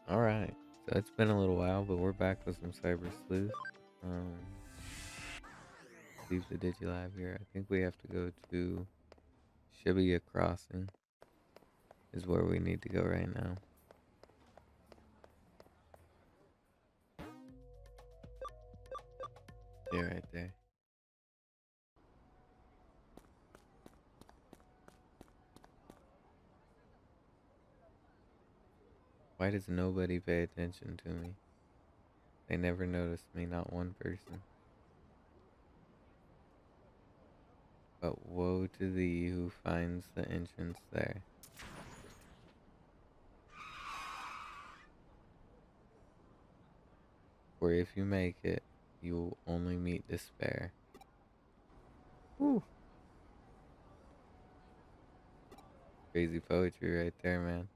Alright, so it's been a little while, but we're back with some Cyber Sleuth. Um, leave the Digilive here. I think we have to go to Shibuya Crossing, is where we need to go right now. Yeah, right there. Why does nobody pay attention to me? They never noticed me, not one person. But woe to thee who finds the entrance there. For if you make it, you will only meet despair. Woo! Crazy poetry right there, man.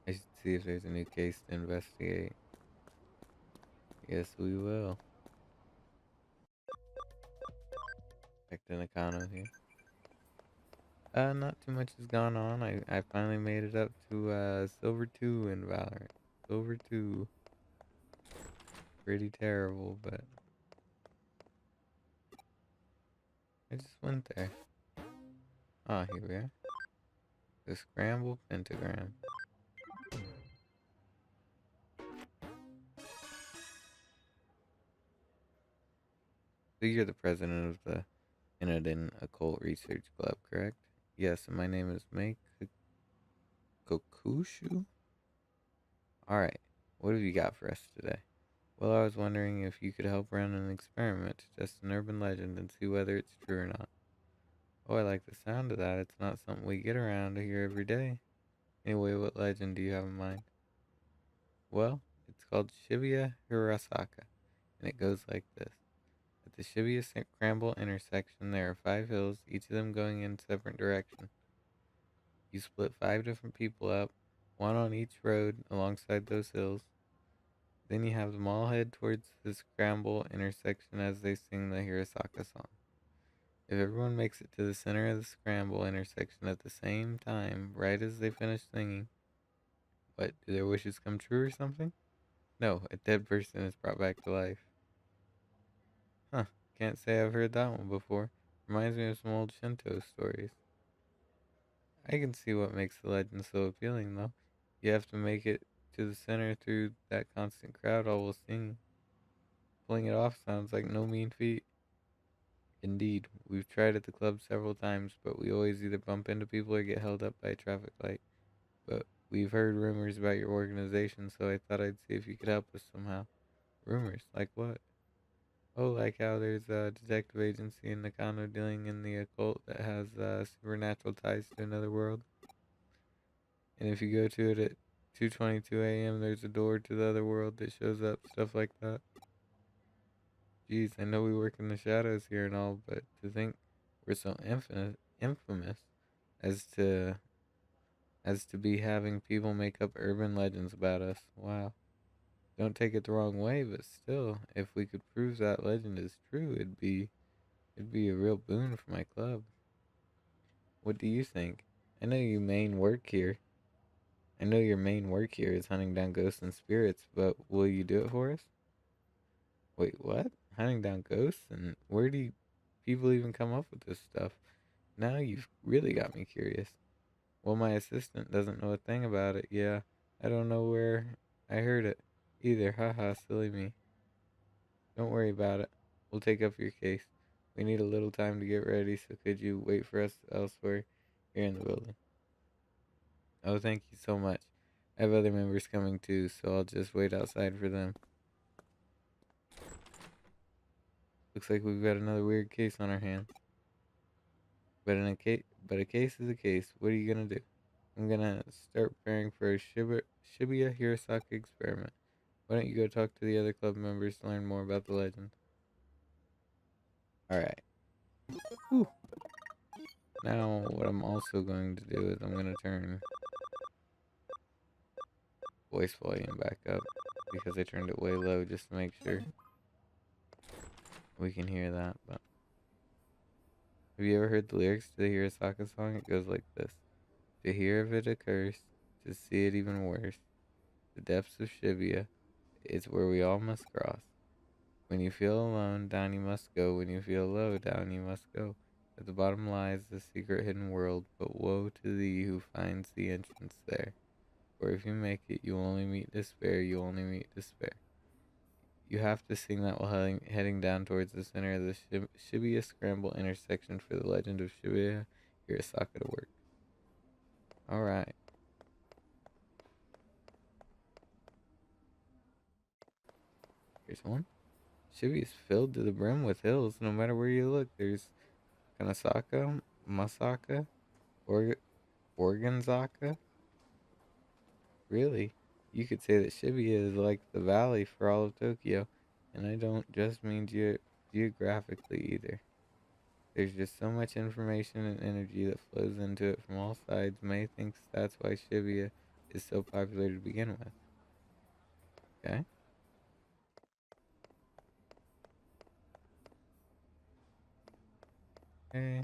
I should see if there's a new case to investigate. Yes, we will. Back to Nakano here. Not too much has gone on. I finally made it up to Silver 2 in Valorant. Silver 2. Pretty terrible, but I just went there. Ah, here we are. The Scramble Pentagram. So you're the president of the Inodin Occult Research Club, correct? Yes, and my name is Mei Kokushu? Alright, what have you got for us today? Well, I was wondering if you could help run an experiment to test an urban legend and see whether it's true or not. Oh, I like the sound of that. It's not something we get around to hear every day. Anyway, what legend do you have in mind? Well, it's called Shibuya Hirasaka, and it goes like this. At the Shibuya Scramble intersection, there are 5 hills, each of them going in separate directions. You split 5 different people up, one on each road alongside those hills. Then you have them all head towards the Scramble intersection as they sing the Hirasaka song. If everyone makes it to the center of the Scramble intersection at the same time, right as they finish singing, what, do their wishes come true or something? No, a dead person is brought back to life. Huh, can't say I've heard that one before. Reminds me of some old Shinto stories. I can see what makes the legend so appealing, though. You have to make it to the center through that constant crowd all while singing. Pulling it off sounds like no mean feat. Indeed, we've tried at the club several times, but we always either bump into people or get held up by a traffic light. But we've heard rumors about your organization, so I thought I'd see if you could help us somehow. Rumors? Like what? Oh, like how there's a detective agency in Nakano dealing in the occult that has supernatural ties to another world. And if you go to it at 2:22 a.m., there's a door to the other world that shows up, stuff like that. Geez, I know we work in the shadows here and all, but to think we're so infamous as to be having people make up urban legends about us. Wow. Don't take it the wrong way, but still, if we could prove that legend is true, it'd be a real boon for my club. What do you think? I know you main work here. I know your main work here is hunting down ghosts and spirits, but will you do it for us? Wait, what? Hunting down ghosts? And where do people even come up with this stuff? Now you've really got me curious. Well, my assistant doesn't know a thing about it. Yeah, I don't know where I heard it either. Haha, silly me. Don't worry about it. We'll take up your case. We need a little time to get ready, so could you wait for us elsewhere here in the building? Oh, thank you so much. I have other members coming too, so I'll just wait outside for them. Looks like we've got another weird case on our hands. But a case is a case. What are you gonna do? I'm gonna start preparing for a Shibuya Hirosaka experiment. Why don't you go talk to the other club members to learn more about the legend? Alright. Now, what I'm also going to do is I'm going to turn voice volume back up because I turned it way low just to make sure we can hear that. But have you ever heard the lyrics to the Hirosaka song? It goes like this. To hear of it a curse, to see it even worse. The depths of Shibuya, it's where we all must cross. When you feel alone, down you must go. When you feel low, down you must go. At the bottom lies the secret hidden world, but woe to thee who finds the entrance there. For if you make it, you only meet despair, you only meet despair. You have to sing that while heading down towards the center of the Shibuya Scramble intersection for the legend of Shibuya Hirasaka to work. Alright, here's one. Shibuya is filled to the brim with hills. No matter where you look, there's Kanasaka, Masaka, or Organzaka. Really, you could say that Shibuya is like the valley for all of Tokyo, and I don't just mean geographically either. There's just so much information and energy that flows into it from all sides. May thinks that's why Shibuya is so popular to begin with. Okay? Okay.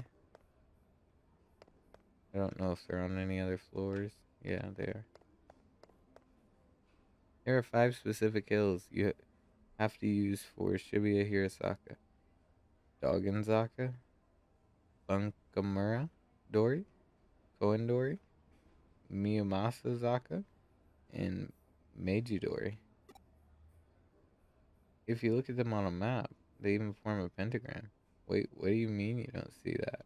I don't know if they're on any other floors. Yeah, they are. There are 5 specific hills you have to use for Shibuya Hirasaka. Doganzaka, Bunkamura Dori, Koendori, Miyamasa Zaka, and Meijidori. If you look at them on a map, they even form a pentagram. Wait, what do you mean you don't see that?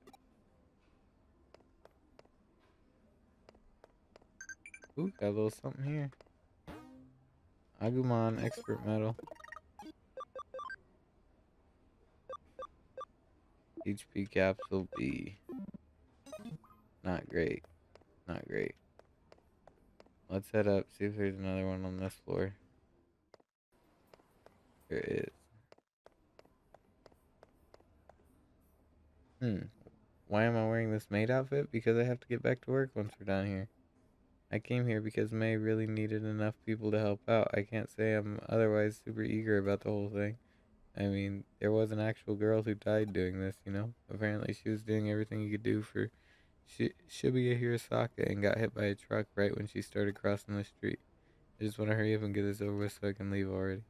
Ooh, got a little something here. Agumon Expert Medal. HP Capsule B. Not great. Not great. Let's head up, see if there's another one on this floor. There is. Why am I wearing this maid outfit? Because I have to get back to work once we're done here. I came here because May really needed enough people to help out. I can't say I'm otherwise super eager about the whole thing. I mean, there was an actual girl who died doing this, you know? Apparently she was doing everything you could do for Shibuya Hirasaka and got hit by a truck right when she started crossing the street. I just want to hurry up and get this over with so I can leave already.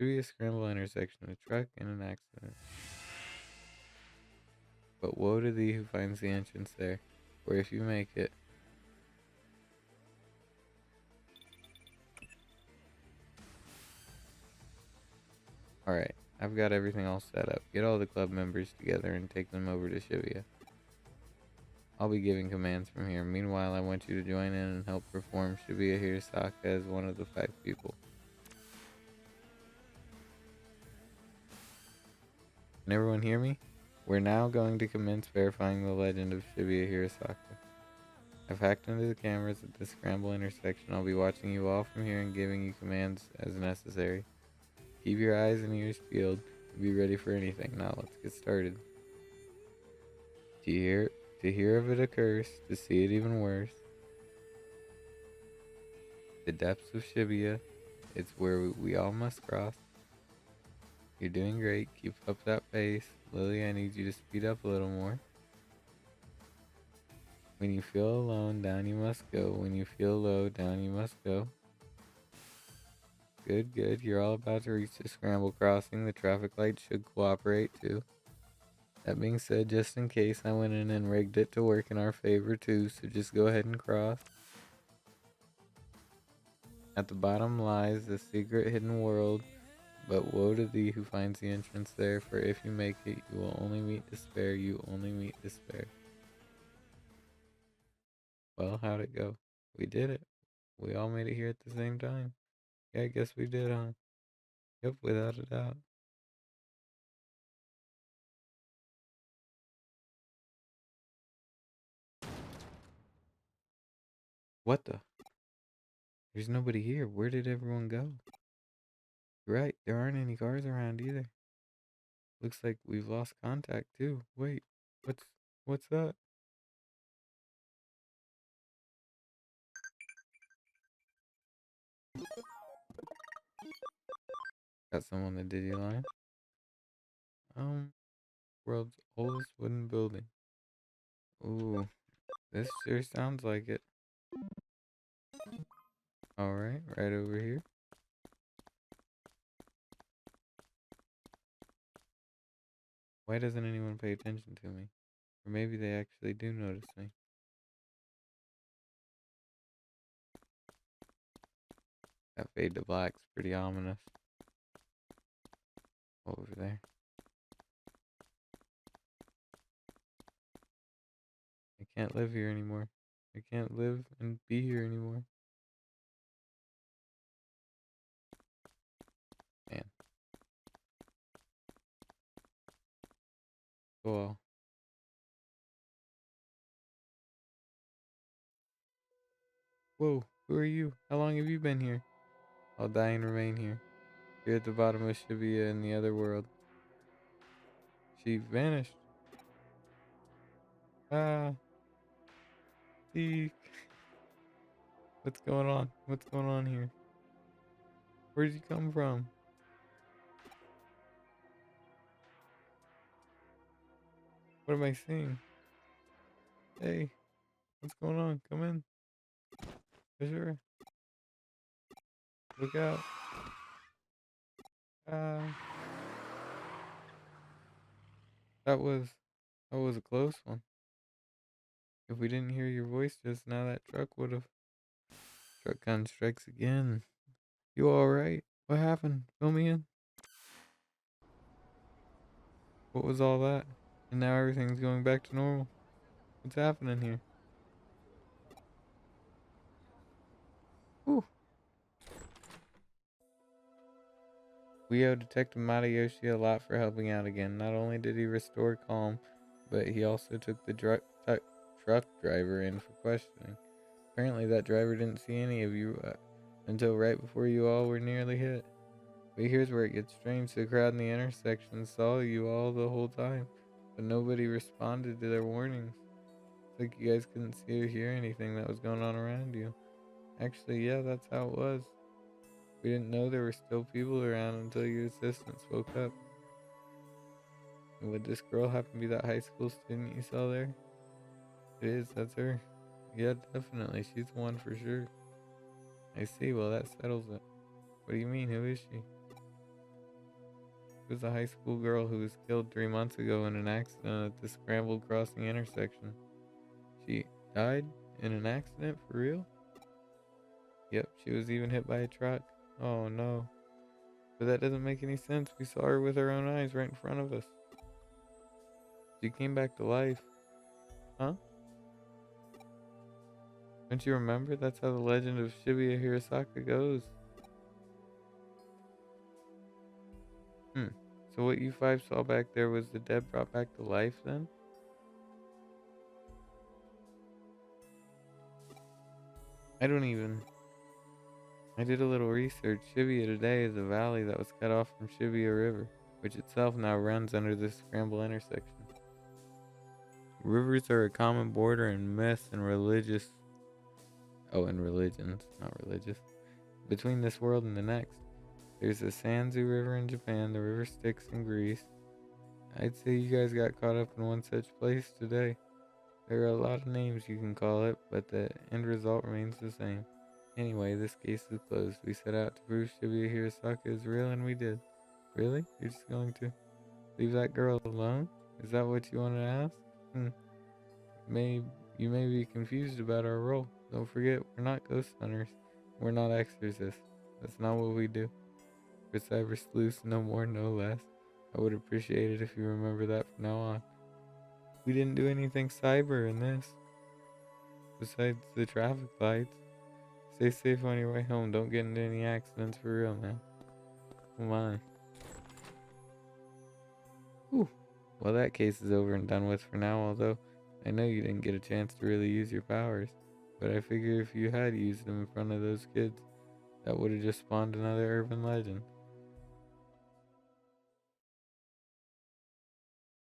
Shibuya Scramble intersection, a truck and an accident. But woe to thee who finds the entrance there, for if you make it, alright, I've got everything all set up. Get all the club members together and take them over to Shibuya. I'll be giving commands from here. Meanwhile, I want you to join in and help perform Shibuya Hirasaka as one of the 5 people. Can everyone hear me? We're now going to commence verifying the legend of Shibuya Hirasaka. I've hacked into the cameras at the Scramble intersection. I'll be watching you all from here and giving you commands as necessary. Keep your eyes and ears peeled and be ready for anything. Now let's get started. To hear of it a curse, to see it even worse. The depths of Shibuya, it's where we all must cross. You're doing great. Keep up that pace. Lily, I need you to speed up a little more. When you feel alone, down you must go. When you feel low, down you must go. Good, good. You're all about to reach the scramble crossing. The traffic light should cooperate too. That being said, just in case, I went in and rigged it to work in our favor too, so just go ahead and cross. At the bottom lies the secret hidden world, but woe to thee who finds the entrance there, for if you make it, you will only meet despair, you only meet despair. Well, how'd it go? We did it. We all made it here at the same time. Yeah, I guess we did, huh? Yep, without a doubt. What the? There's nobody here. Where did everyone go? Right, there aren't any cars around either. Looks like we've lost contact too. Wait, what's what's that? Got someone the Digi line. Um, world's oldest wooden building. Ooh, This sure sounds like it. Alright, right over here. Why doesn't anyone pay attention to me? Or maybe they actually do notice me. That fade to black's pretty ominous. Over there. I can't live here anymore. I can't live and be here anymore. Man. Cool. Whoa, who are you? How long have you been here? I'll die and remain here. Here at the bottom of Shibuya in the other world. She vanished. Ah, eek. What's going on? What's going on here? Where did you come from? What am I seeing? Hey, what's going on? Come in. For sure. Look out. Ah, that was that was a close one. If we didn't hear your voice just now, that truck would have. Truck gun strikes again. You alright? What happened? Fill me in. What was all that? And now everything's going back to normal. What's happening here? Whew. We owe Detective Matayoshi a lot for helping out again. Not only did he restore calm, but he also took the truck driver in for questioning. Apparently that driver didn't see any of you until right before you all were nearly hit. But here's where it gets strange. The crowd in the intersection saw you all the whole time, but nobody responded to their warnings. It's like you guys couldn't see or hear anything that was going on around you. Actually, yeah, that's how it was. We didn't know there were still people around until your assistant spoke up. And would this girl happen to be that high school student you saw there? It is, that's her. Yeah, definitely. She's the one for sure. I see, well, that settles it. What do you mean? Who is she? She was a high school girl who was killed 3 months ago in an accident at the scrambled crossing intersection. She died in an accident? For real? Yep, she was even hit by a truck. Oh no. But that doesn't make any sense. We saw her with our own eyes right in front of us. She came back to life. Huh? Don't you remember? That's how the legend of Shibuya Hirasaka goes. Hmm. So what you five saw back there was the dead brought back to life then? I don't even... I did a little research. Shibuya today is a valley that was cut off from Shibuya River, which itself now runs under this scramble intersection. Rivers are a common border in myths and religious... Oh, and religions, not religious. Between this world and the next. There's the Sanzu River in Japan, the river Styx in Greece. I'd say you guys got caught up in one such place today. There are a lot of names you can call it, but the end result remains the same. Anyway, this case is closed. We set out to prove Shibuya Hirasaka is real, and we did. Really? You're just going to leave that girl alone? Is that what you wanted to ask? Hmm. You may be confused about our role. Don't forget, we're not ghost hunters. We're not exorcists. That's not what we do. We're cyber sleuths, no more, no less. I would appreciate it if you remember that from now on. We didn't do anything cyber in this. Besides the traffic lights. Stay safe on your way home. Don't get into any accidents for real, man. Oh my. Whew. Well, that case is over and done with for now, although I know you didn't get a chance to really use your powers. But I figure if you had used them in front of those kids, that would have just spawned another urban legend.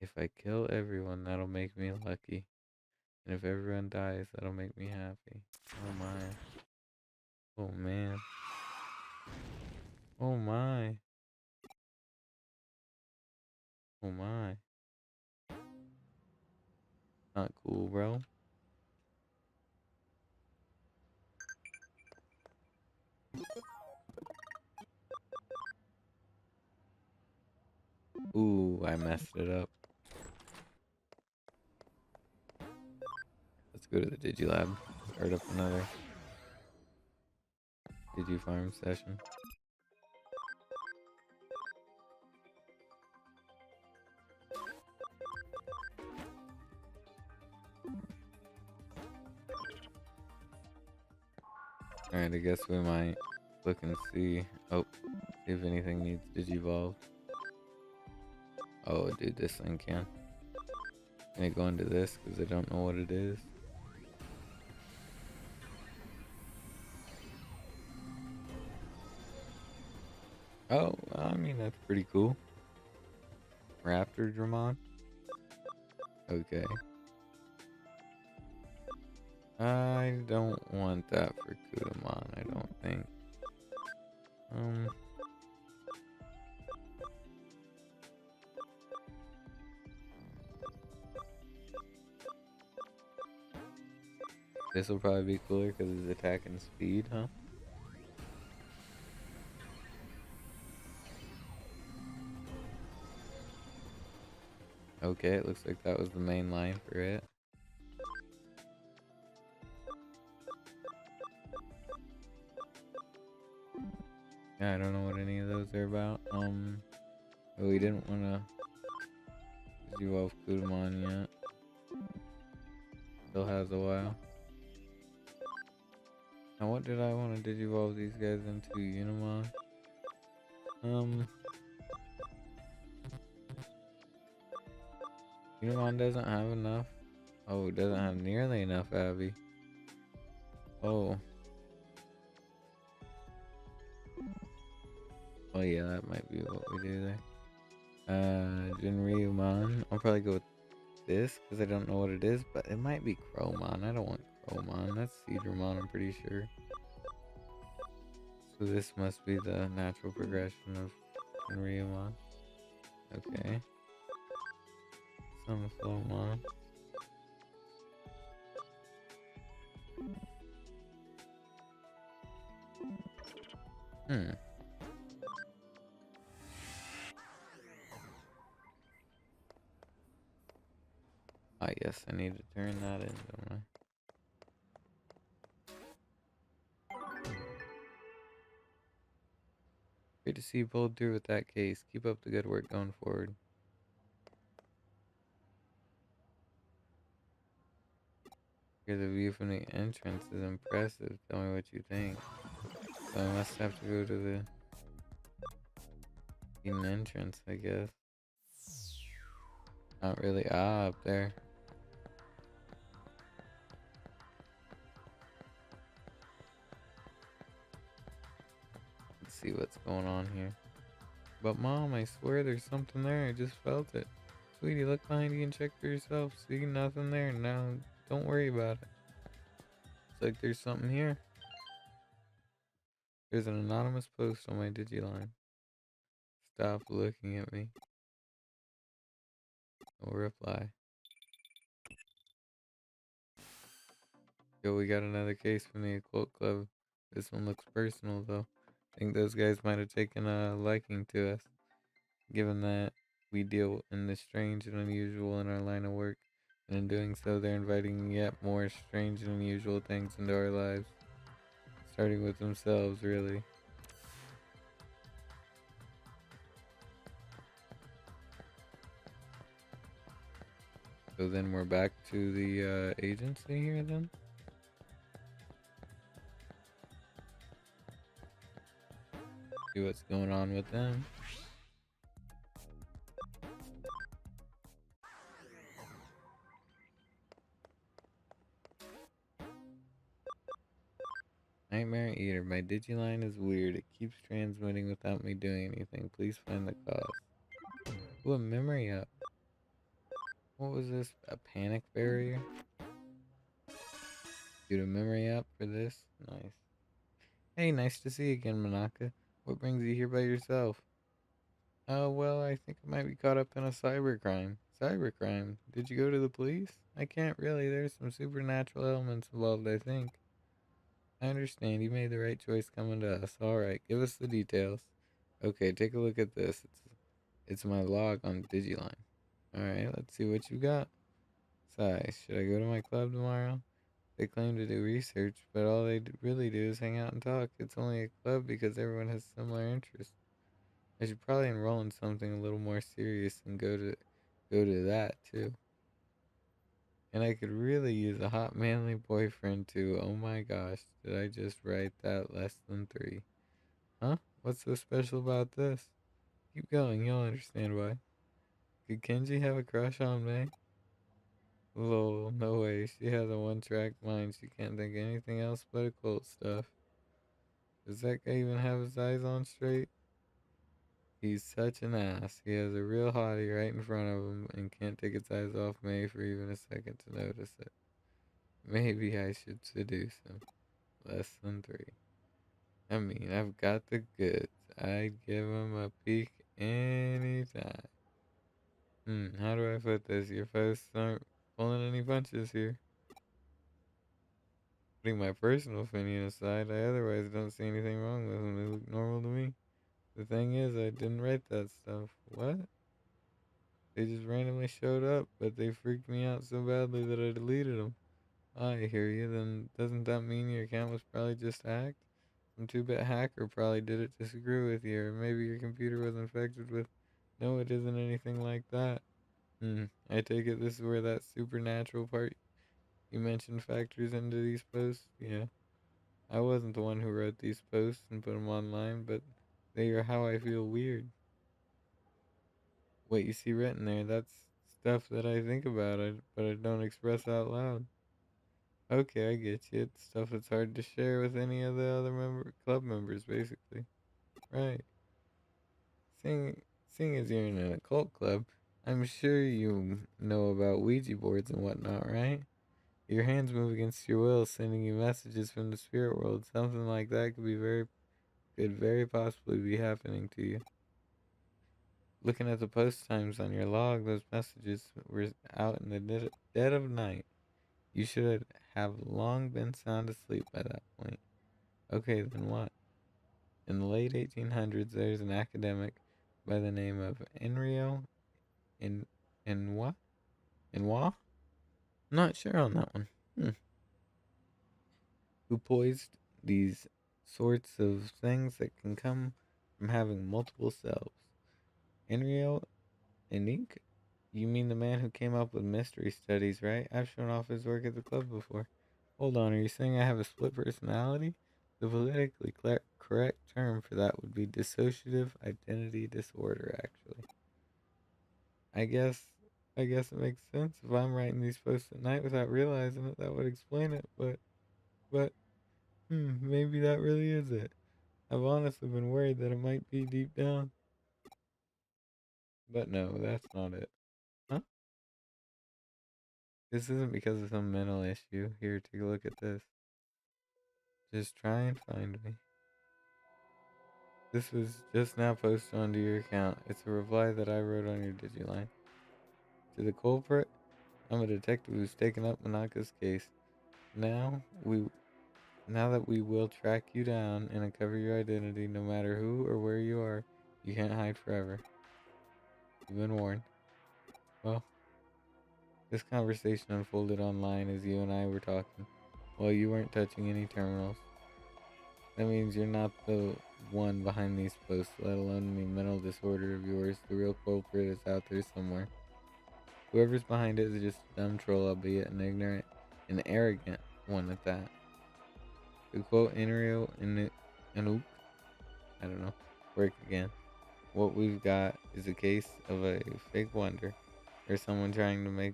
If I kill everyone, that'll make me lucky. And if everyone dies, that'll make me happy. Oh my. Oh man. Oh my. Oh my. Not cool, bro. Ooh, I messed it up. Let's go to the Digilab. Start up another Digifarm session. Alright, I guess we might look and see. Oh, see if anything needs Digivolve. Oh, dude, this thing can. Can I go into this because I don't know what it is? Oh, I mean, that's pretty cool. Raptor Dramon? Okay. I don't want that for Kudamon, I don't think. This will probably be cooler because it's attack and speed, huh? Okay, it looks like that was the main line for it. Yeah, I don't know what any of those are about. But we didn't want to Digivolve Kudamon yet. Still has a while. Now, what did I want to Digivolve these guys into? Unimon? Unimon doesn't have enough. Oh, it doesn't have nearly enough, Abby. Oh. Oh yeah, that might be what we do there. Jinryumon. I'll probably go with this because I don't know what it is, but it might be Crowmon. I don't want Crowmon. That's Cedarmon, I'm pretty sure. So this must be the natural progression of Jinryumon. Okay. Sunflowmon. Ah, yes, I need to turn that in, don't I? Great to see you pulled through with that case. Keep up the good work going forward. Here's the view from the entrance is impressive. Tell me what you think. So I must have to go to the hidden entrance, I guess. Not really. Ah, up there. Let's see what's going on here. But Mom, I swear there's something there. I just felt it. Sweetie, look behind you and check for yourself. See nothing there. Now, don't worry about it. Looks like there's something here. There's an anonymous post on my Digiline. Stop looking at me. No reply. Yo, we got another case from the Occult Club. This one looks personal, though. I think those guys might have taken a liking to us, given that we deal in the strange and unusual in our line of work. And in doing so, they're inviting yet more strange and unusual things into our lives. Starting with themselves, really. So then we're back to the agency here then? See what's going on with them. Nightmare Eater. My Digiline is weird. It keeps transmitting without me doing anything. Please find the cause. Ooh, a memory up. What was this? A panic barrier? Dude, a memory up for this? Nice. Hey, nice to see you again, Manaka. What brings you here by yourself? Oh, well, I think I might be caught up in a cybercrime. Cybercrime? Did you go to the police? I can't really. There's some supernatural elements involved, I think. I understand. You made the right choice coming to us. Alright, give us the details. Okay, take a look at this. It's my log on Digimon. Alright, let's see what you got. Sigh, should I go to my club tomorrow? They claim to do research, but all they really do is hang out and talk. It's only a club because everyone has similar interests. I should probably enroll in something a little more serious and go to that too. And I could really use a hot manly boyfriend too. Oh my gosh, did I just write that less than 3? Huh? What's so special about this? Keep going, you'll understand why. Could Kenji have a crush on me? Lol, no way. She has a one-track mind. She can't think anything else but occult stuff. Does that guy even have his eyes on straight? He's such an ass. He has a real hottie right in front of him and can't take his eyes off May for even a second to notice it. Maybe I should seduce him. Less than 3. I mean, I've got the goods. I'd give him a peek anytime. How do I put this? Your posts aren't pulling any punches here. Putting my personal opinion aside, I otherwise don't see anything wrong with them. They look normal to me. The thing is, I didn't write that stuff. What? They just randomly showed up, but they freaked me out so badly that I deleted them. I hear you. Then doesn't that mean your account was probably just hacked? Some 2-bit hacker probably did it to screw with you, or maybe your computer was infected with. No, it isn't anything like that. I take it this is where that supernatural part you mentioned factors into these posts? Yeah. I wasn't the one who wrote these posts and put them online, but they are how I feel weird. What you see written there, that's stuff that I think about it, but I don't express out loud. Okay, I get you. It's stuff that's hard to share with any of the other club members, basically. Right. Seeing, seeing as you're in an occult club, I'm sure you know about Ouija boards and whatnot, right? Your hands move against your will, sending you messages from the spirit world. Something like that could very possibly be happening to you. Looking at the post times on your log, those messages were out in the dead of night. You should have long been sound asleep by that point. Okay, then what? In the late 1800s, there's an academic by the name of Enrio in in what? In what? Not sure on that one. Who poised these sorts of things that can come from having multiple selves. Enrio Enique? You mean the man who came up with mystery studies, right? I've shown off his work at the club before. Hold on, are you saying I have a split personality? The politically correct term for that would be dissociative identity disorder, actually. I guess I guess it makes sense. If I'm writing these posts at night without realizing it, that would explain it, but maybe that really is it. I've honestly been worried that it might be deep down. But no, that's not it. Huh? This isn't because of some mental issue. Here, take a look at this. Just try and find me. This was just now posted onto your account. It's a reply that I wrote on your Digiline. To the culprit, I'm a detective who's taken up Manaka's case. Now we now that we will track you down and uncover your identity no matter who or where you are, you can't hide forever. You've been warned. Well, this conversation unfolded online as you and I were talking, while you weren't touching any terminals. That means you're not the one behind these posts, let alone any mental disorder of yours. The real culprit is out there somewhere. Whoever's behind it is just a dumb troll, albeit an ignorant and arrogant one at that. To quote Enrio Inuk, I don't know, work again. What we've got is a case of a fake wonder, or someone trying to make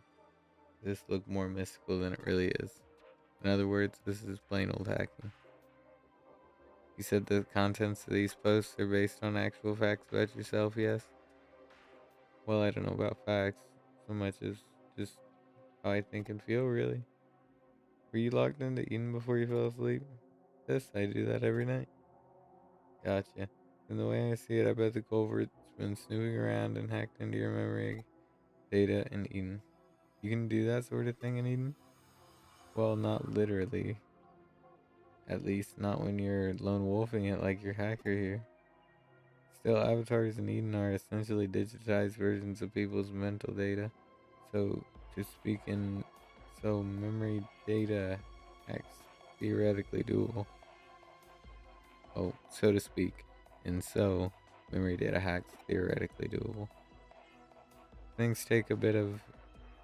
this look more mystical than it really is. In other words, this is plain old hacking. You said the contents of these posts are based on actual facts about yourself, yes? Well, I don't know about facts so much as just how I think and feel, really. Were you logged into Eden before you fell asleep? Yes, I do that every night. Gotcha. And the way I see it, I bet the culvert's been snooping around and hacked into your memory data in Eden. You can do that sort of thing in Eden? Well, not literally. At least not when you're lone wolfing it like your hacker here. Still, avatars in Eden are essentially digitized versions of people's mental data. So to speak in so memory data hacks theoretically doable. Oh, so to speak. And so memory data hacks theoretically doable. Things take a bit of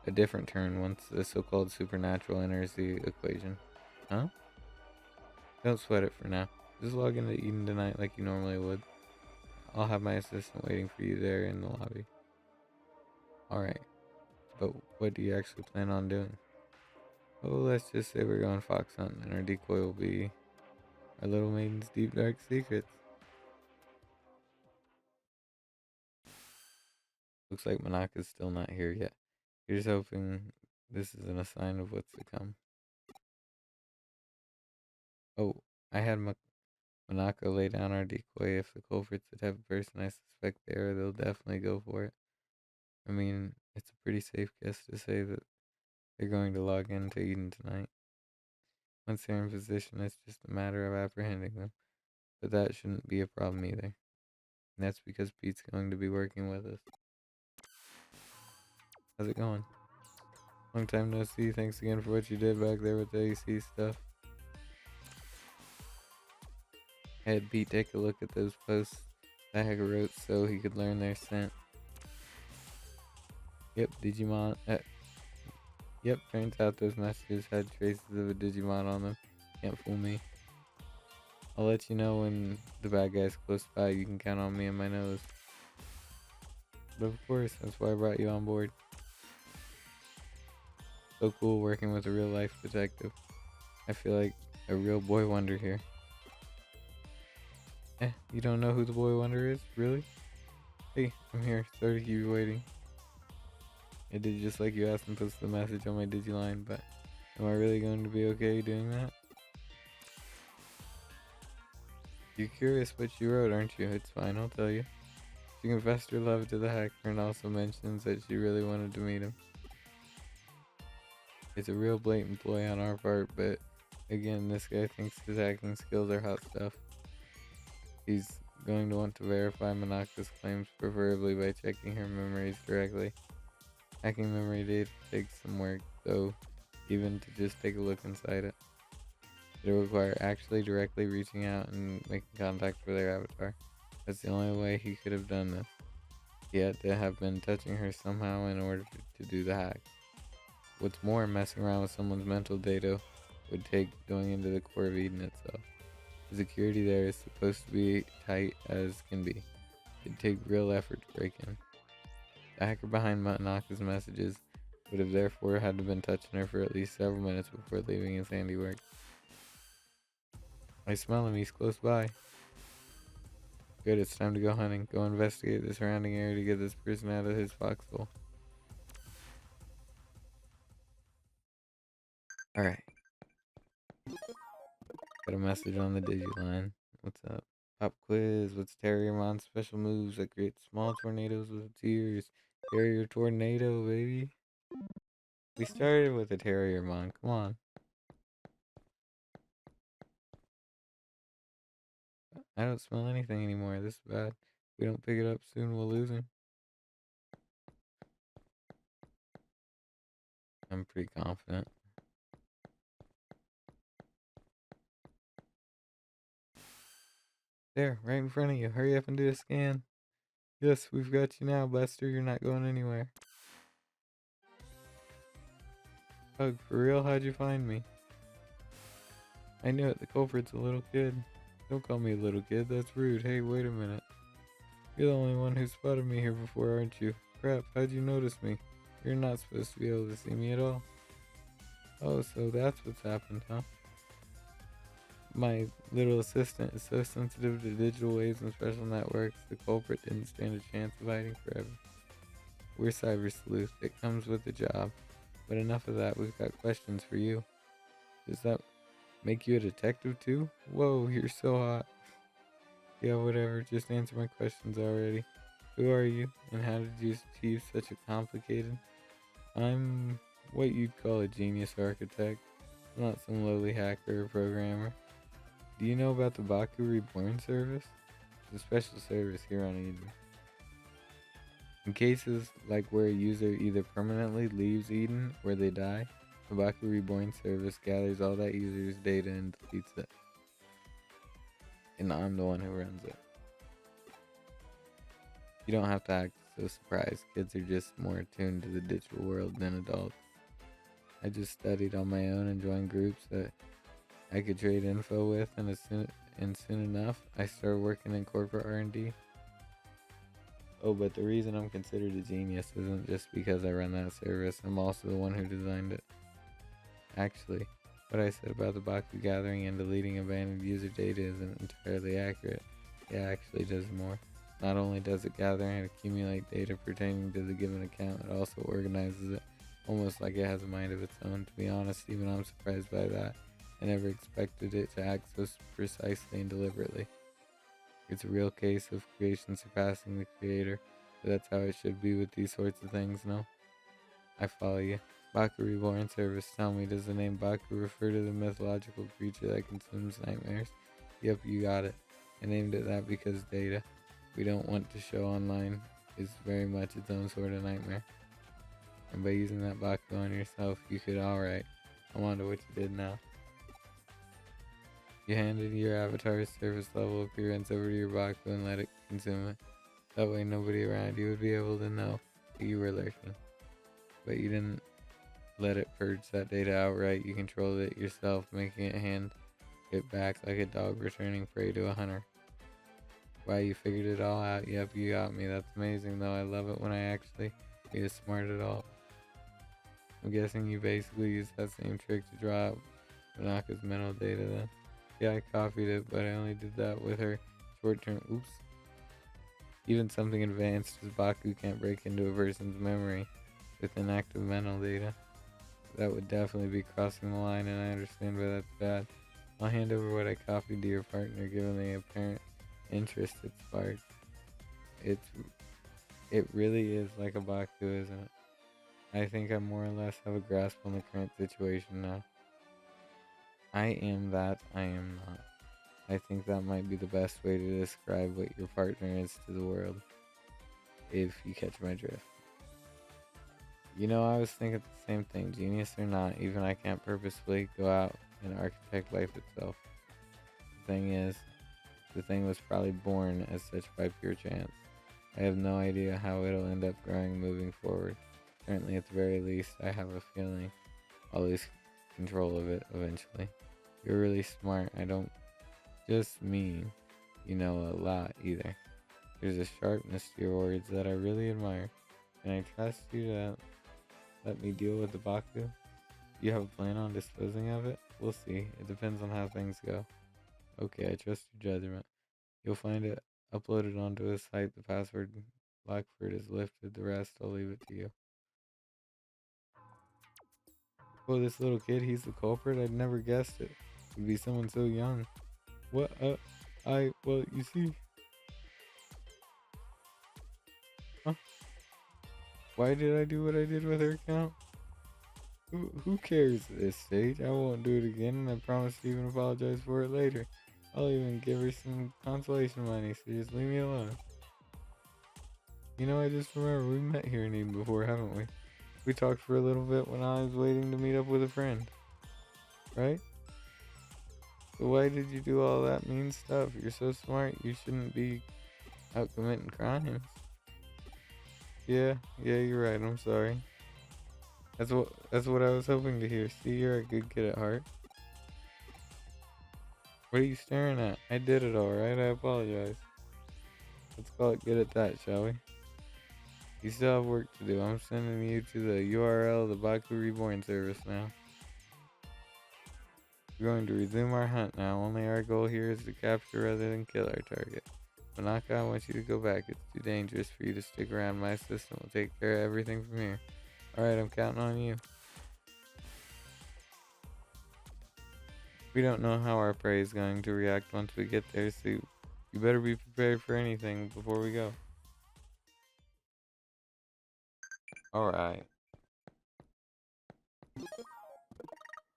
a different turn once the so-called supernatural enters the equation. Huh? Don't sweat it for now. Just log into Eden tonight like you normally would. I'll have my assistant waiting for you there in the lobby. Alright, but what do you actually plan on doing? Oh, let's just say we're going fox hunting and our decoy will be our little maiden's deep dark secrets. Looks like Manaka's still not here yet. Here's hoping this isn't a sign of what's to come. Oh, I had Manaka lay down our decoy. If the culprits that have a person I suspect they are, they'll definitely go for it. I mean, it's a pretty safe guess to say that they're going to log into Eden tonight. Once they're in position, it's just a matter of apprehending them. But that shouldn't be a problem either. And that's because Pete's going to be working with us. How's it going? Long time no see. Thanks again for what you did back there with the AC stuff. I had Pete take a look at those posts that hacker wrote so he could learn their scent. Yep, Digimon. Yep, turns out those messages had traces of a Digimon on them. Can't fool me. I'll let you know when the bad guy's close by. You can count on me and my nose. But of course, that's why I brought you on board. So cool working with a real life detective. I feel like a real boy wonder here. You don't know who the boy wonder is? Really? Hey, I'm here. Sorry to keep you waiting. I did just like you asked and posted the message on my Digiline, but am I really going to be okay doing that? You're curious what she wrote, aren't you? It's fine, I'll tell you. She confessed her love to the hacker and also mentions that she really wanted to meet him. It's a real blatant ploy on our part, but again, this guy thinks his hacking skills are hot stuff. He's going to want to verify Manaka's claims, preferably by checking her memories directly. Hacking memory data takes some work, though, even to just take a look inside it. It'll require actually directly reaching out and making contact with their avatar. That's the only way he could have done this. He had to have been touching her somehow in order to do the hack. What's more, messing around with someone's mental data would take going into the core of Eden itself. The security there is supposed to be tight as can be. It'd take real effort to break in. The hacker behind Manaka's messages would have therefore had to have been touching her for at least several minutes before leaving his handiwork. I smell him, he's close by. Good, it's time to go hunting. Go investigate the surrounding area to get this person out of his foxhole. Alright. Got a message on the Digiline. What's up? Pop quiz. What's Terriermon's special moves that create small tornadoes with its ears? Terrier tornado, baby. We started with a Terriermon. Come on. I don't smell anything anymore. This is bad. If we don't pick it up soon, we'll lose him. I'm pretty confident. There, right in front of you. Hurry up and do a scan. Yes, we've got you now, Buster. You're not going anywhere. Hug, for real? How'd you find me? I knew it. The culprit's a little kid. Don't call me a little kid. That's rude. Hey, wait a minute. You're the only one who spotted me here before, aren't you? Crap, how'd you notice me? You're not supposed to be able to see me at all. Oh, so that's what's happened, huh? My little assistant is so sensitive to digital waves and special networks, the culprit didn't stand a chance of hiding forever. We're Cyber Sleuth. It comes with the job. But enough of that, we've got questions for you. Does that make you a detective too? Whoa, you're so hot. Yeah, whatever, just answer my questions already. Who are you, and how did you achieve such a complicated... I'm what you'd call a genius architect, not some lowly hacker or programmer. Do you know about the Baku Reborn service? It's a special service here on Eden. In cases like where a user either permanently leaves Eden or they die, the Baku Reborn service gathers all that user's data and deletes it. And I'm the one who runs it. You don't have to act so surprised. Kids are just more attuned to the digital world than adults. I just studied on my own and joined groups that I could trade info with, and soon enough, I started working in corporate R&D. Oh, but the reason I'm considered a genius isn't just because I run that service. I'm also the one who designed it. Actually, what I said about the Baku gathering and deleting abandoned user data isn't entirely accurate. It actually does more. Not only does it gather and accumulate data pertaining to the given account, it also organizes it, almost like it has a mind of its own. To be honest, even I'm surprised by that. I never expected it to act so precisely and deliberately. It's a real case of creation surpassing the creator, but that's how it should be with these sorts of things, no? I follow you. Baku Reborn service, tell me, does the name Baku refer to the mythological creature that consumes nightmares? Yep, you got it. I named it that because data we don't want to show online is very much its own sort of nightmare. And by using that Baku on yourself, you could, alright. I'm on to what you did now. You handed your avatar's surface level appearance over to your Baku and let it consume it. That way nobody around you would be able to know that you were lurking. But you didn't let it purge that data outright. You controlled it yourself, making it hand it back like a dog returning prey to a hunter. Wow, you figured it all out. Yep, you got me. That's amazing, though. I love it when I actually be as smart at all. I'm guessing you basically used that same trick to draw out Banaka's mental data then. Yeah, I copied it, but I only did that with her short-term. Oops. Even something advanced as Baku can't break into a person's memory with inactive mental data. That would definitely be crossing the line, and I understand why that's bad. I'll hand over what I copied to your partner, given the apparent interest it sparked. It really is like a Baku, isn't it? I think I more or less have a grasp on the current situation now. I am that I am not. I think that might be the best way to describe what your partner is to the world, if you catch my drift. You know, I was thinking the same thing, genius or not, even I can't purposefully go out and architect life itself. The thing is, the thing was probably born as such by pure chance. I have no idea how it'll end up growing and moving forward. Currently, at the very least, I have a feeling I'll lose control of it eventually. You're really smart. I don't just mean you know a lot either. There's a sharpness to your words that I really admire. Can I trust you to let me deal with the Baku? Do you have a plan on disposing of it? We'll see. It depends on how things go. Okay, I trust your judgment. You'll find it uploaded onto a site. The password Blackford is lifted. The rest I'll leave it to you. Oh, this little kid, he's the culprit? I'd never guessed it. Would be someone so young. What? Well, you see. Huh? Why did I do what I did with her account? Who cares at this stage? I won't do it again, and I promise to even apologize for it later. I'll even give her some consolation money, so just leave me alone. You know, I just remember we met here in Eden before, haven't we? We talked for a little bit when I was waiting to meet up with a friend. Right? So why did you do all that mean stuff? You're so smart, you shouldn't be out committing crimes. Yeah, you're right, I'm sorry. That's what I was hoping to hear. See, you're a good kid at heart. What are you staring at? I did it alright, I apologize. Let's call it good at that, shall we? You still have work to do. I'm sending you to the URL of the Baku Reborn service now. We're going to resume our hunt now. Only our goal here is to capture rather than kill our target. Manaka, I want you to go back. It's too dangerous for you to stick around. My assistant will take care of everything from here. Alright, I'm counting on you. We don't know how our prey is going to react once we get there, so you better be prepared for anything before we go. Alright.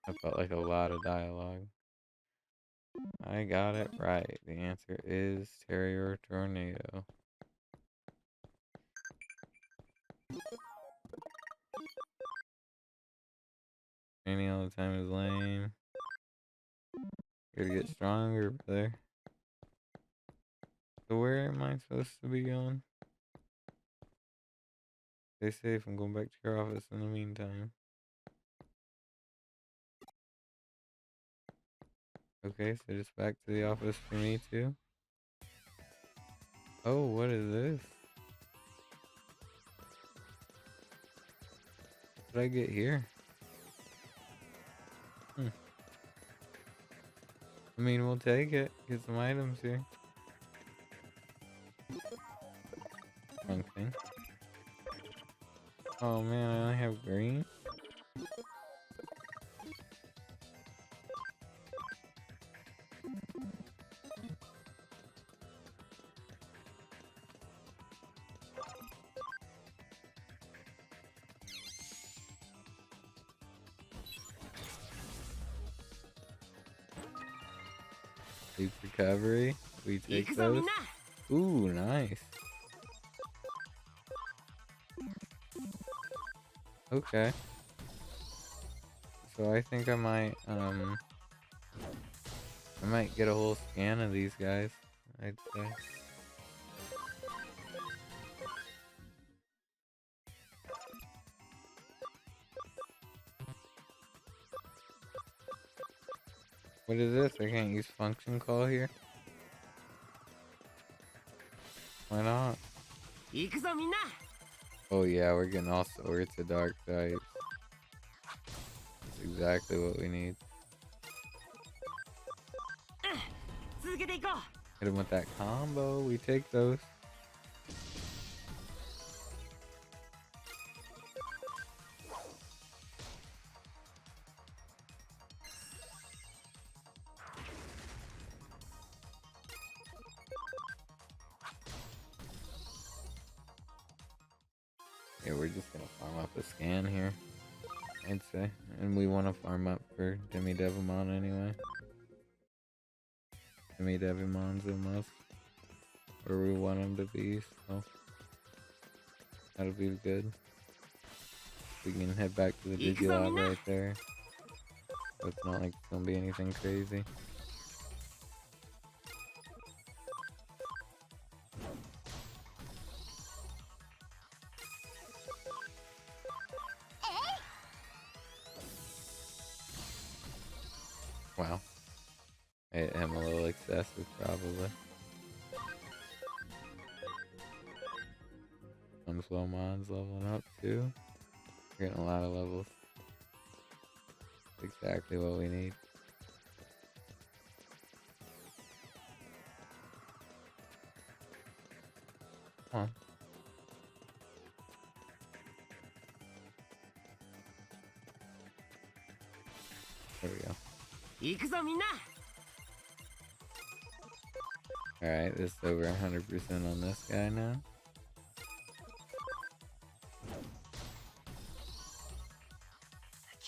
That felt like a lot of dialogue. I got it right. The answer is Terrier Tornado. Training all the time is lame. Gotta get stronger, brother. So where am I supposed to be going? Stay safe. I'm going back to your office in the meantime. Okay, so just back to the office for me too. Oh, what is this? What did I get here? I mean, we'll take it. Get some items here. Wrong thing. Oh man, I only have green. Deep recovery. We take those. Ooh, nice. Okay. So I think I might get a whole scan of these guys, I'd say. What is this? I can't use function call here? Why not? Oh yeah, we're getting all sorts of dark types. That's exactly what we need. Hit him with that combo. We take those. Yeah, we're just gonna farm up a scan here, I'd say. And we want to farm up for Digimon anyway. Digimon's a must. Where we want them to be, so that'll be good. We can head back to the Digilab right there. So it's not like it's gonna be anything crazy. Wow. Made him a little excessive, probably. Sunflowmon's leveling up too. We're getting a lot of levels. Exactly what we need. Come on. There we go. Alright, this is over 100% on this guy now.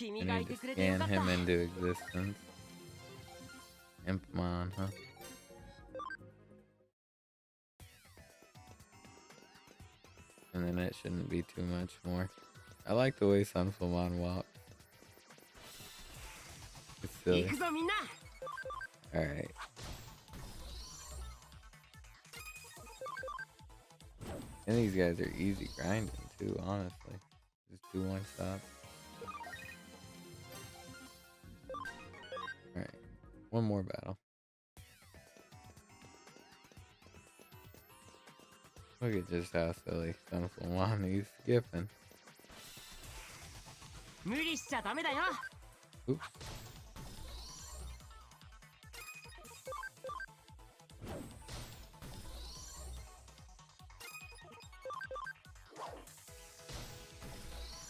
I need to scan him into existence. Impmon, huh? And then it shouldn't be too much more. I like the way Sunflowmon walks. It's silly. Alright. And these guys are easy grinding too, honestly. Just do one stop. Alright. One more battle. Look at just how silly Sunflowmon is skipping. Oops.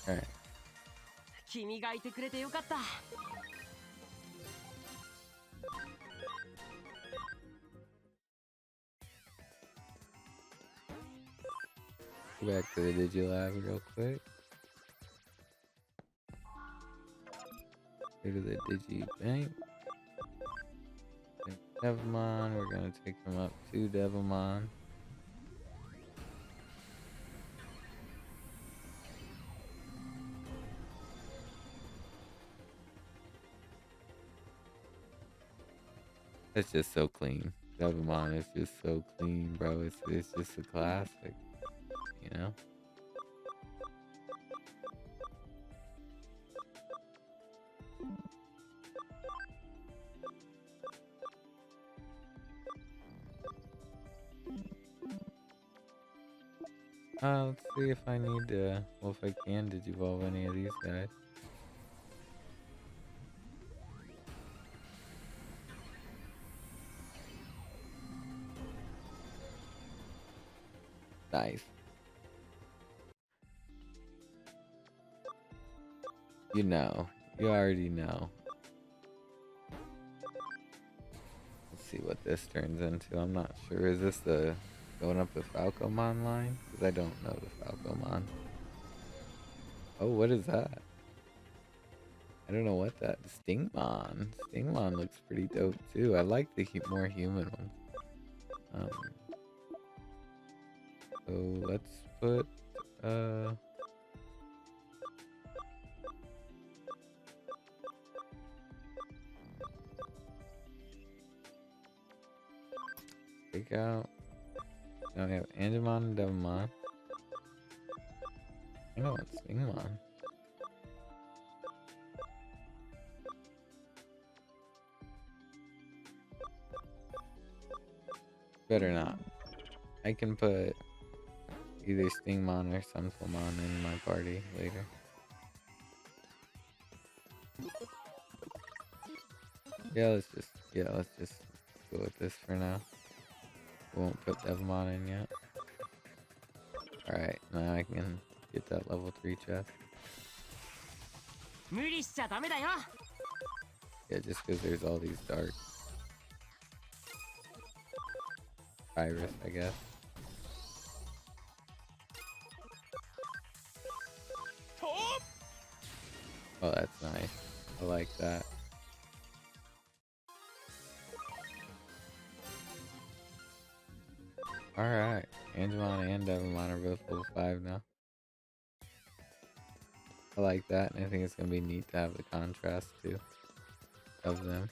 Alright. Go back to the Digilab real quick. Go to the Digibank. And Devimon. We're gonna take him up to Devimon. It's just so clean. Devimon is just so clean, bro. It's just a classic, you know? Let's see if I need to, well, if I can digivolve any of these guys. Nice. You know. You already know. Let's see what this turns into. I'm not sure. Is this the going up the Falcomon line? Because I don't know the Falcomon. Oh, what is that? I don't know what that. Stingmon. Stingmon looks pretty dope too. I like the more human ones. So let's put take out. Now we have Angemon and Devimon. I know it's Stingmon. Better not. I can put either Stingmon or Sunflowmon in my party later. Let's just go with this for now. We won't put Devimon in yet. Alright, now I can get that level 3 chest. Yeah, just because there's all these darts. Iris, I guess. Oh, that's nice. I like that. Alright, Angemon and Devimon are both level 5 now. I like that, and I think it's going to be neat to have the contrast too of them.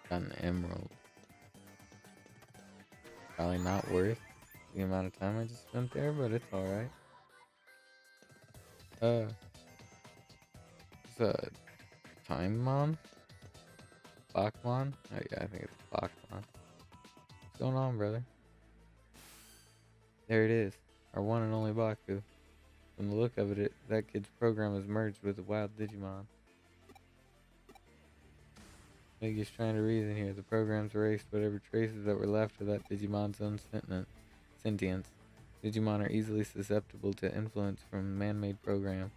Got an emerald. Probably not worth the amount of time I just spent there, but it's alright. It's a Timemon? Clockmon? Oh yeah, I think it's Clockmon. What's going on, brother? There it is. Our one and only Baku. From the look of it, that kid's program is merged with a wild Digimon. Magus trying to reason here. The program's erased whatever traces that were left of that Digimon's own sentience. Digimon are easily susceptible to influence from a man-made program.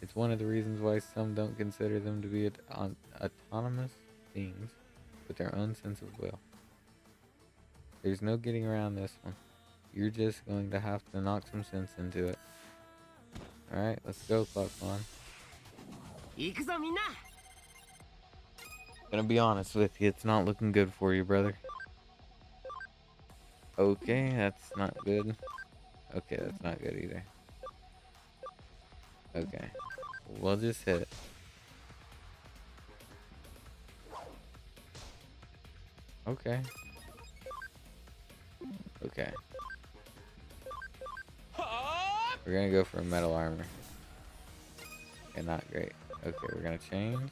It's one of the reasons why some don't consider them to be autonomous beings with their own sense of will. There's no getting around this one. You're just going to have to knock some sense into it. Alright, let's go, Clockmon. Gonna be honest with you, it's not looking good for you, brother. Okay, that's not good. Okay, that's not good either. Okay, we'll just hit. Okay. Okay. We're gonna go for metal armor. Okay, not great. Okay, we're gonna change.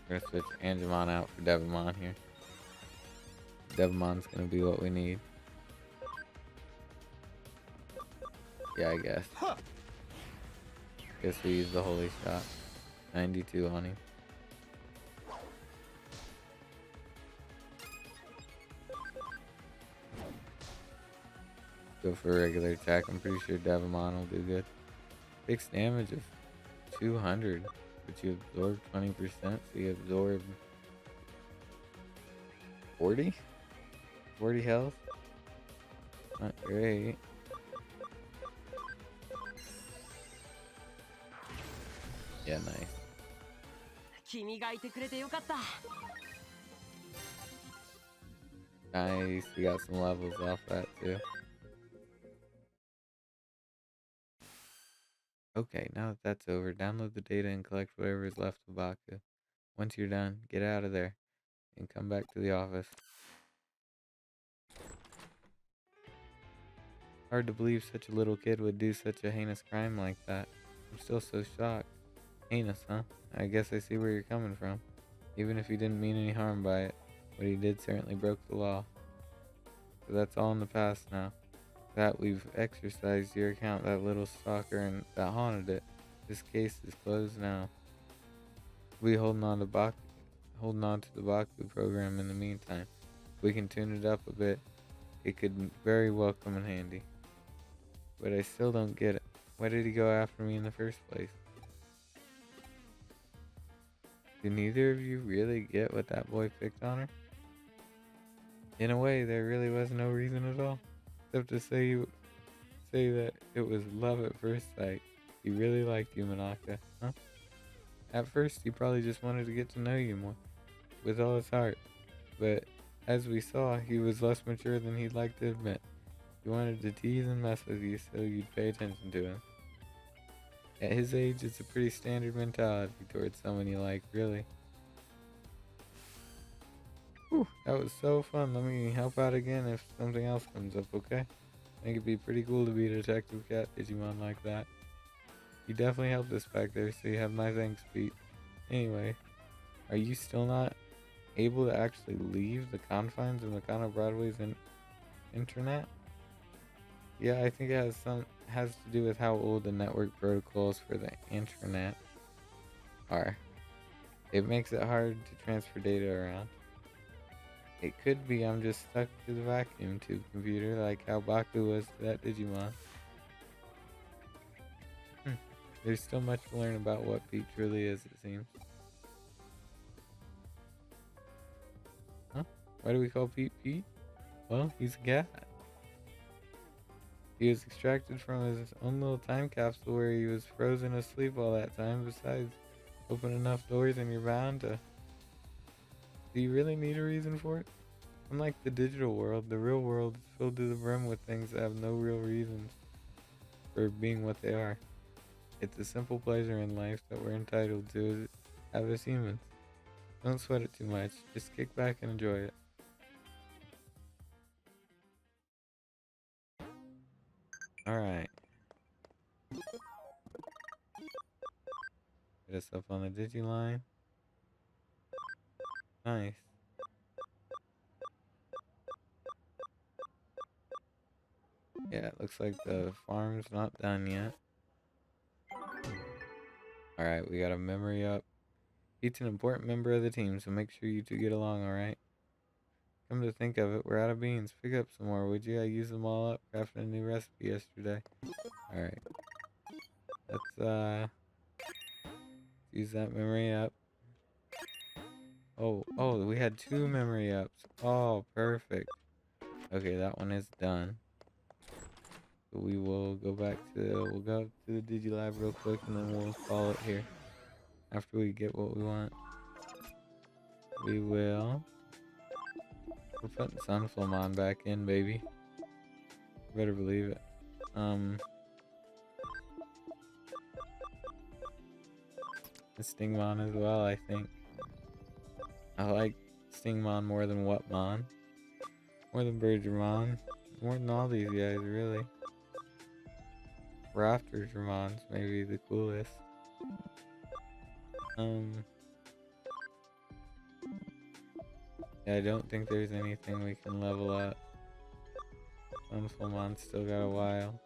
We're gonna switch Angemon out for Devimon here. Devimon's gonna be what we need. Yeah, I guess. Guess we use the holy shot. 92 on him. Go for a regular attack. I'm pretty sure Devimon will do good. Fixed damage of 200, but you absorb 20%, so you absorb 40? 40 health? Not great. Yeah, nice. 君がいてくれてよかった。 Nice. We got some levels off that too. Okay, now that that's over, download the data and collect whatever is left of Baku. Once you're done, get out of there and come back to the office. Hard to believe such a little kid would do such a heinous crime like that. I'm still so shocked. Heinous, huh? I guess I see where you're coming from. Even if he didn't mean any harm by it, what he did certainly broke the law. So that's all in the past now. That we've exercised your account, that little stalker, and that haunted it. This case is closed now. We holding on to the Baku program in the meantime. If we can tune it up a bit, it could very well come in handy. But I still don't get it. Why did he go after me in the first place? Do neither of you really get what that boy picked on her? In a way, there really was no reason at all, except to say that it was love at first sight. He really liked you, Manaka, huh? At first, he probably just wanted to get to know you more, with all his heart. But as we saw, he was less mature than he'd like to admit. He wanted to tease and mess with you so you'd pay attention to him. At his age, it's a pretty standard mentality towards someone you like, really. Whew, that was so fun. Let me help out again if something else comes up, okay? I think it'd be pretty cool to be a Detective Cat Digimon like that. You definitely helped us back there, so you have my thanks, Pete. Anyway, are you still not able to actually leave the confines of Nakano Broadway's internet? Yeah, I think it has to do with how old the network protocols for the internet are. It makes it hard to transfer data around. It could be I'm just stuck to the vacuum tube computer like how Baku was to that Digimon. There's still much to learn about what Pete truly is, it seems. Huh? Why do we call Pete Pete? Well, he's a cat. He was extracted from his own little time capsule where he was frozen asleep all that time. Besides, open enough doors and you're bound to... Do you really need a reason for it? Unlike the digital world, the real world is filled to the brim with things that have no real reasons for being what they are. It's a simple pleasure in life that we're entitled to have as humans. Don't sweat it too much. Just kick back and enjoy it. Alright. Get us up on the Digiline. Nice. Yeah, it looks like the farm's not done yet. Alright, we got a memory up. Pete's an important member of the team, so make sure you two get along, alright? Come to think of it, we're out of beans. Pick up some more, would you? I used them all up crafting a new recipe yesterday. Alright. Let's use that memory up. Oh, we had 2 memory ups. Oh, perfect. Okay, that one is done. So we will go back to, we'll go up to the Digilab real quick and then we'll call it here. After we get what we want. We're putting Sunflowmon back in, baby. Better believe it. The Stingmon as well, I think. I like Stingmon more than Whatmon. More than Birdramon. More than all these guys, really. Raptordramon's maybe the coolest. Yeah, I don't think there's anything we can level up. Sunflowmon's still got a while.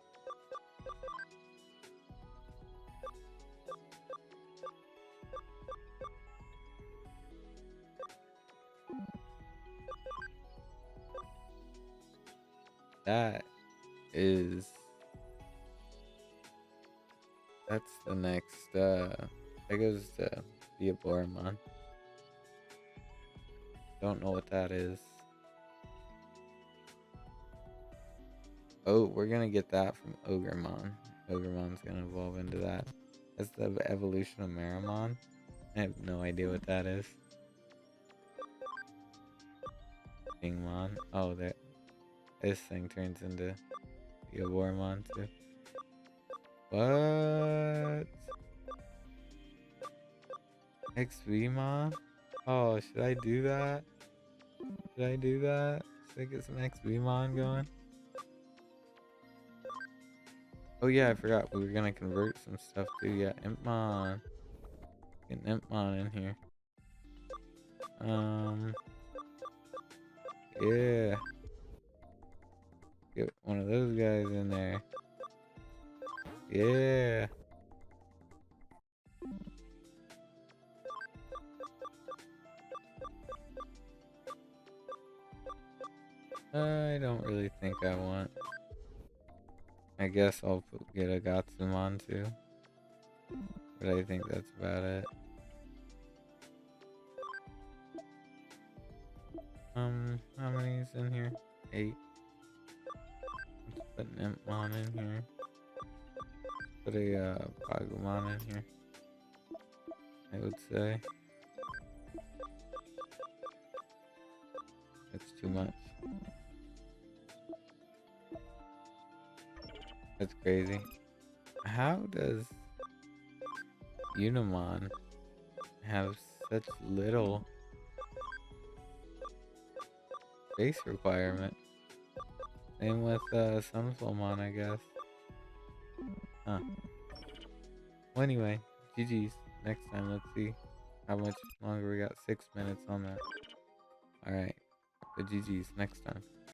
That's the next, that goes to be a Boramon. Don't know what that is. Oh, we're gonna get that from Ogremon. Ogremon's gonna evolve into that. That's the evolution of Marimon. I have no idea what that is. Dingmon. Oh, this thing turns into the Avormon too. What? XVmon? Oh, should I do that? Should I do that? Should I get some XVmon going? Oh yeah, I forgot. We were gonna convert some stuff too. Yeah, Impmon. Get an Impmon in here. Yeah. Get one of those guys in there. Yeah. I don't really think I want. I guess I'll get a Gatsumon too. But I think that's about it. How many is in here? 8. Let's put an Impmon in here. Put a Pagumon in here. I would say. That's too much. That's crazy. How does Unimon have such little space requirement? Same with Sunflowmon, I guess. Huh. Well, anyway, GG's. Next time, let's see how much longer we got. 6 minutes on that. Alright. But GG's next time.